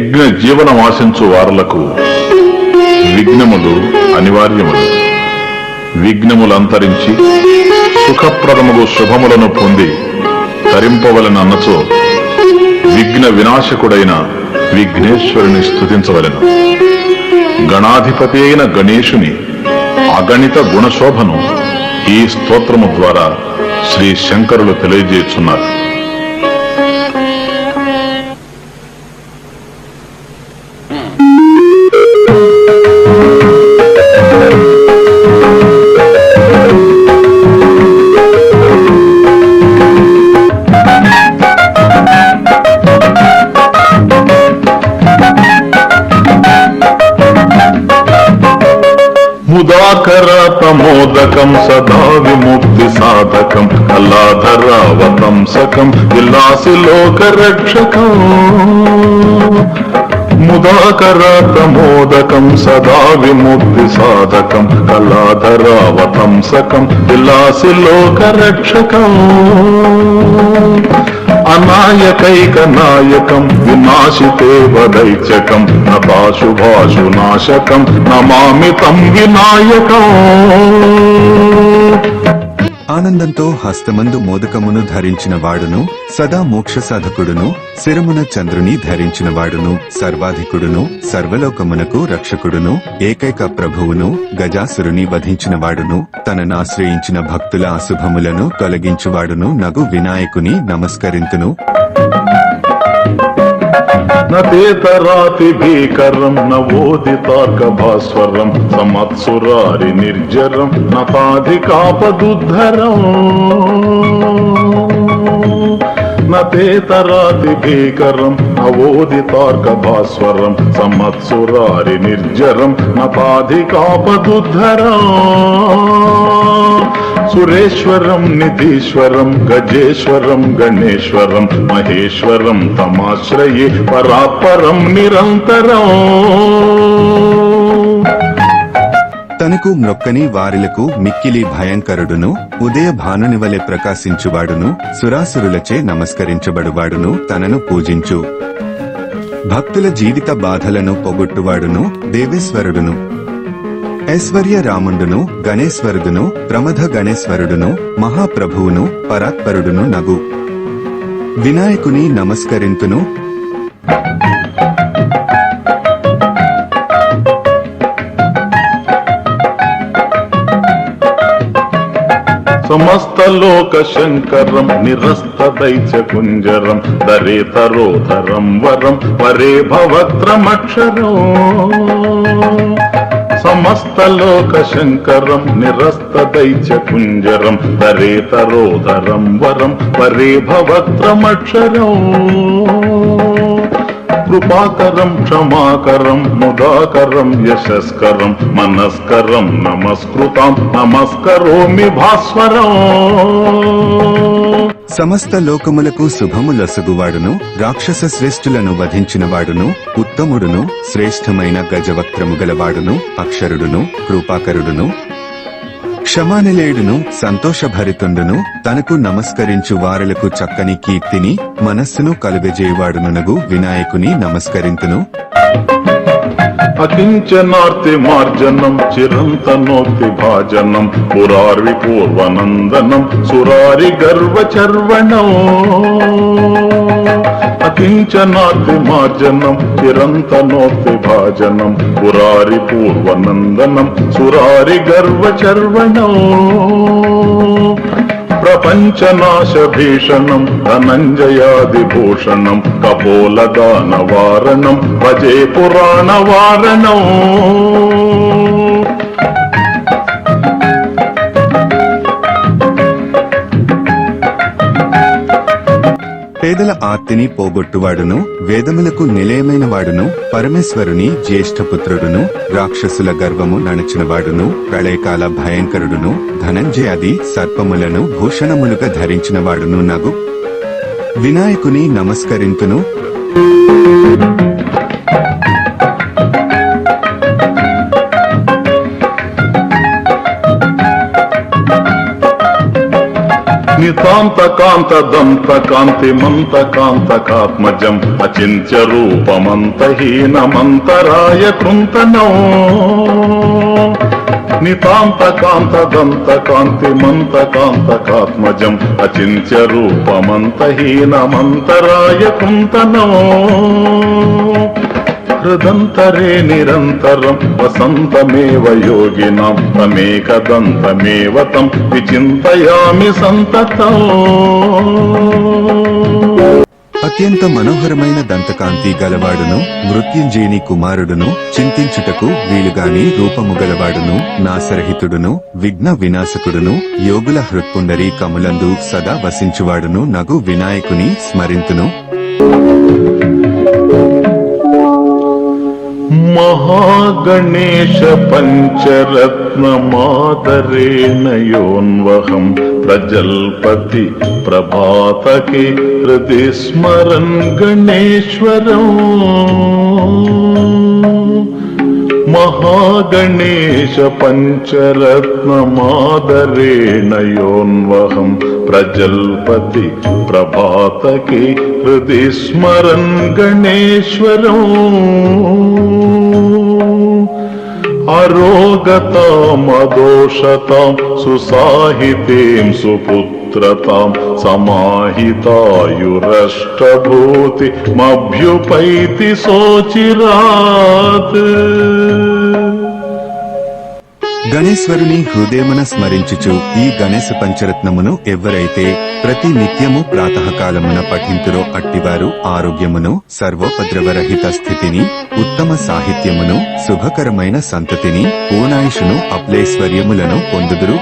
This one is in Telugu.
విఘ్న జీవనం ఆశించు వారులకు విఘ్నములు అనివార్యములు. విఘ్నములు అంతరించి సుఖప్రదముగు శుభములను పొంది తరింపవలన అన్నచో విఘ్న వినాశకుడైన విఘ్నేశ్వరుని స్తుతించవలెను. గణాధిపతి అయిన గణేశుని అగణిత గుణశోభను ఈ స్తోత్రము ద్వారా శ్రీ శంకరులు తెలియజేస్తున్నారు. ముదాకరతమోదకం సదా విముక్తి సాధకం కళాధరావతంసకం విలాసి లోకరక్షకం. ముదాకరతమోదకం సదా విముక్తి సాధకం కళాధరావతంసకం విలాసి లోకరక్షకం. అనాయకైక నాయకం వినాశితే వదైచకం నపాశుభాషు నాశకం నమామి తం వినాయకం. ఆనందంతో హస్తమందు మోదకమును ధరించిన వాడును, సదా మోక్ష సాధకుడును, శిరమున చంద్రుని ధరించిన వాడును, సర్వాధికుడును, సర్వలోకమునకు రక్షకుడును, ఏకైక ప్రభువును, గజాసురుని వధించిన వాడును, తననాశ్రయించిన భక్తుల అశుభములను తొలగించువాడును నగు వినాయకుని నమస్కరింతును. నేతరాతి భీకరం నవోదితార్క భాస్వరం సమత్సురారి నిర్జరం నతాధికాపదుద్ధరం. నేతరాతి భీకరం నవోదితార్క భాస్వరం సమత్సురారి నిర్జరం నతాధికాపదుద్ధరం. సురేశ్వరం నిధీశ్వరం గజేశ్వరం గణేశ్వరం మహేశ్వరం తమాశ్రయే పరాత్పరం నిరంతరం. తనకు మ్రొక్కని వారిలకు మిక్కిలి భయంకరుడును, ఉదయ భానుని వలె ప్రకాశించువాడును, సురాసురులచే నమస్కరించబడువాడును, తనను పూజించు భక్తుల జీవిత బాధలను పొగొట్టువాడును, దేవేశ్వరుడును, ఐశ్వర్య రాముండును, గణేశ్వరుడును, ప్రమథ గణేశ్వరుడును, మహాప్రభువును, పరాత్పరుడును నగు వినాయకుని నమస్కరింతును. సమస్తలోక శంకరం నిరస్తదైచ కుంజరం దరేతరోధరం వరం వరే భవత్రమక్షరం. సమస్తలోక శంకరం నిరస్తదైచ కుంజరం దరేతరోధరం వరం వరే భవత్రమక్షరం. కృపాకరం క్షమాకరం ముదాకరం యశస్కరం మనస్కరం నమస్కృతం నమస్కరోమి భాస్వరం. సమస్త లోకములకు శుభములొసగువాడును, రాక్షస శ్రేష్ఠులను వధించినవాడును, ఉత్తముడును, శ్రేష్టమైన గజవక్త్రము గలవాడును, అక్షరుడును, కృపాకరుడును, క్షమానిలేయుడును, సంతోషభరితుండును, తనకు నమస్కరించు వారలకు చక్కని కీర్తిని మనస్సును కలుగజేయువాడునగు వినాయకుని నమస్కరింతును. అకించనార్తి మార్జనం చిరంతనోక్తి భాజనం పురారి పూర్వనందనం సురారి గర్వచర్వణం. అకించనార్తి మార్జనం చిరంతనోక్తి భాజనం పురారి పూర్వనందనం సురారి గర్వచర్వణం. ప్రపంచనాశ భీషణం ధనంజయాదిభూషణం కపోలదానవారణం భజే పురాణవారణం. పేదల ఆర్తిని పోగొట్టువాడును, వేదములకు నిలయమైన వాడును, పరమేశ్వరుని జ్యేష్ఠపుత్రుడును, రాక్షసుల గర్వము నణచినవాడును, ప్రళయకాల భయంకరుడును, ధనంజయాది సర్పములను భూషణములుగా ధరించినవాడును నగు వినాయకుని నమస్కరింతును. నితాంత కాంత దంత కాంతి మంత కాంతకాత్మజం అచింత్య రూపమంతహీనమంతరాయ కృంతనం నితాంత కాంత దంత కాంతి మంత కాంతకాత్మజం అచింత్య రూపమంతహీనమంతరాయ కృంతనం హృదంతరే నిరంతరం వసంతమేవ యోగినాం తమేకదంతమేవ తం విచింతయామి సంతతం. అత్యంత మనోహరమైన దంతకాంతి గలవాడును మృత్యుంజయుని కుమారుడును చింతించుటకు వీలుగాని రూపము గలవాడును నాసరహితుడును విఘ్న వినాశకుడును యోగుల హృత్పుండరీ కములందు సదా వసించువాడును నగు వినాయకుని స్మరింతును. మహాగణేశ పంచరత్నమాదరేణ యోన్వహం ప్రజల్పతి ప్రభాతకే హృది స్మరన్ గణేశ్వరం. మహాగణేశ పంచరత్నమాదరేణ యోన్వహం ప్రజల్పతి ప్రభాతకే హృది స్మరన్ గణేశ్వరం. అరోగతాం అదోషతాం సుసాహితీం సుపుత్రతాం సమాహితాయురష్టభూతి మభ్యుపైతి సోచిరాత్. గణేశ్వరుని హృదయమున స్మరించుచు ఈ గణేశ పంచరత్నమును ఎవ్వరైతే ప్రతి నిత్యము ప్రాతకాలమున పఠింతురో అట్టివారు ఆరోగ్యమును సర్వోపద్రవరహిత స్థితిని ఉత్తమ సాహిత్యమును శుభకరమైన సంతతిని పూర్ణాయుషును అప్లేశ్వర్యములను పొందుదురు.